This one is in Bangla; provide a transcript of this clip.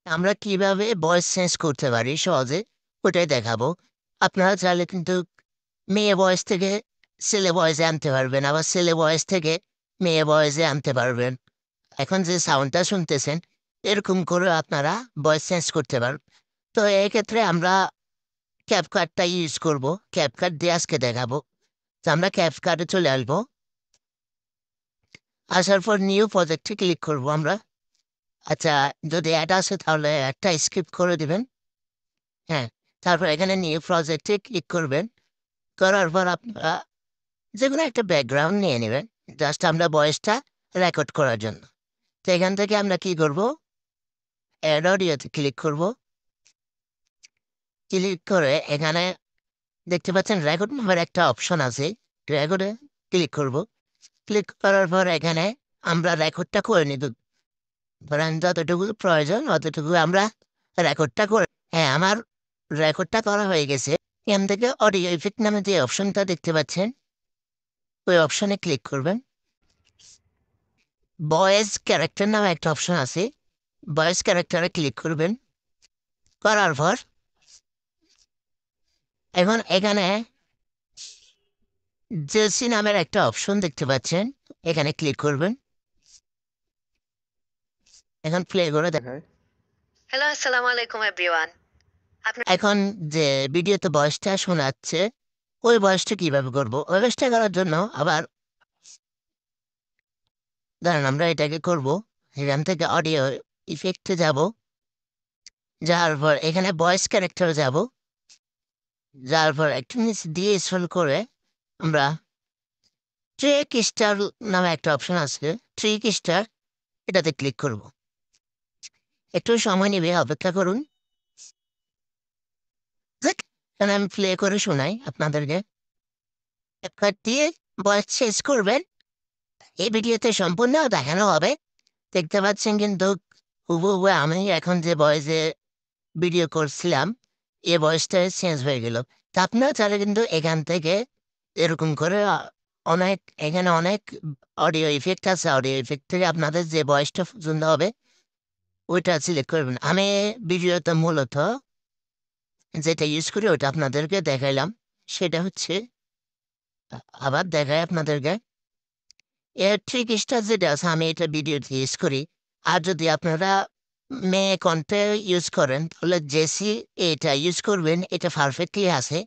আমরা কিভাবে ভয়েস চেঞ্জ করতে পারি সহজে ওটাই দেখাবো। আপনারা চাইলে কিন্তু মেয়ে ভয়েস থেকে ছেলে ভয়েসে আনতে পারবেন, আবার ছেলে ভয়েস থেকে মেয়ে ভয়েসে আনতে পারবেন। এখন যে সাউন্ডটা শুনতেছেন এরকম করে আপনারা ভয়েস চেঞ্জ করতে পারবেন। তো এক্ষেত্রে আমরা ক্যাপকাটটা ইউজ করব। ক্যাপকাট দিয়ে আজকে দেখাবো। তো আমরা ক্যাপকাটে চলে আসবো। আসার পর নিউ প্রজেক্টে ক্লিক করব আমরা। আচ্ছা, যদি অ্যাড আসে তাহলে একটা স্কিপ করে দিবেন। হ্যাঁ, তারপর এখানে নিউ প্রজেক্টে ক্লিক করবেন। করার পর আপনারা যেকোনো একটা ব্যাকগ্রাউন্ড নিয়ে নেবেন, জাস্ট আমরা ভয়েসটা রেকর্ড করার জন্য। তো এখান থেকে আমরা কি করব, অ্যাড অডিওতে ক্লিক করব। ক্লিক করে এখানে দেখতে পাচ্ছেন রেকর্ড নামের একটা অপশন আছে। রেকর্ডে ক্লিক করব। ক্লিক করার পর এখানে আমরা রেকর্ডটা করে নিব। ধরেন যতটুকু প্রয়োজন অতটুকু আমরা রেকর্ডটা করে। হ্যাঁ, আমার রেকর্ডটা করা হয়ে গেছে। এখান থেকে অডিও ইফেক্ট নামে যে অপশনটা দেখতে পাচ্ছেন ওই অপশনে ক্লিক করবেন। ভয়েস ক্যারেক্টার নামে একটা অপশন আছে। ভয়েস ক্যারেক্টারে ক্লিক করবেন। করার পর এখন এখানে জেসি নামের একটা অপশন দেখতে পাচ্ছেন, এখানে ক্লিক করবেন। এখন প্লে করে দেখায়। হ্যালো, আসসালামু আলাইকুম এভরিওয়ান। এখন যে ভিডিওতে ভয়েসটা শোনাচ্ছে ওই ভয়েসটা কিভাবে করব, ওই ভয়েসটা করার জন্য আবার ধরেন আমরা এটাকে করব। এখান থেকে অডিও ইফেক্টে যাব। যাওয়ার পর এখানে ভয়েস ক্যারেক্টারে যাব। যাওয়ার পর একটু নিচে দিয়ে স্ক্রল করে আমরা ট্রেক স্টার নামে একটা অপশন আছে, ট্রিক স্টার, এটাতে ক্লিক করব। একটু সময় নেবে, অপেক্ষা করুন। দেখ, এখানে আমি প্লে করে শোনাই আপনাদেরকে। ক্যাপকাট দিয়ে ভয়েস চেঞ্জ করবেন। এই ভিডিওতে সম্পূর্ণ দেখানো হবে। দেখতে পাচ্ছেন কিন্তু হুবহু আমি এখন যে ভয়েসে ভিডিও করছিলাম এই ভয়েসটা চেঞ্জ হয়ে গেল। তা আপনারা চাইলে কিন্তু এখান থেকে এরকম করে অনেক এখানে অনেক অডিও ইফেক্ট আছে। অডিও ইফেক্ট থেকে আপনাদের যে ভয়েসটা পছন্দ হবে ওইটা সিলেক্ট করবেন। আমি ভিডিওতে মূলত যেটা ইউজ করি ওটা আপনাদেরকে দেখাইলাম। সেটা হচ্ছে আবার দেখাই আপনাদেরকে। এর ট্রিকসটা যেটা আছে আমি এটা ভিডিওতে ইউজ করি। আর যদি আপনারা মেয়ে কন্টে ইউজ করেন তাহলে জেসি এটা ইউজ করবেন, এটা পারফেক্টলি আছে।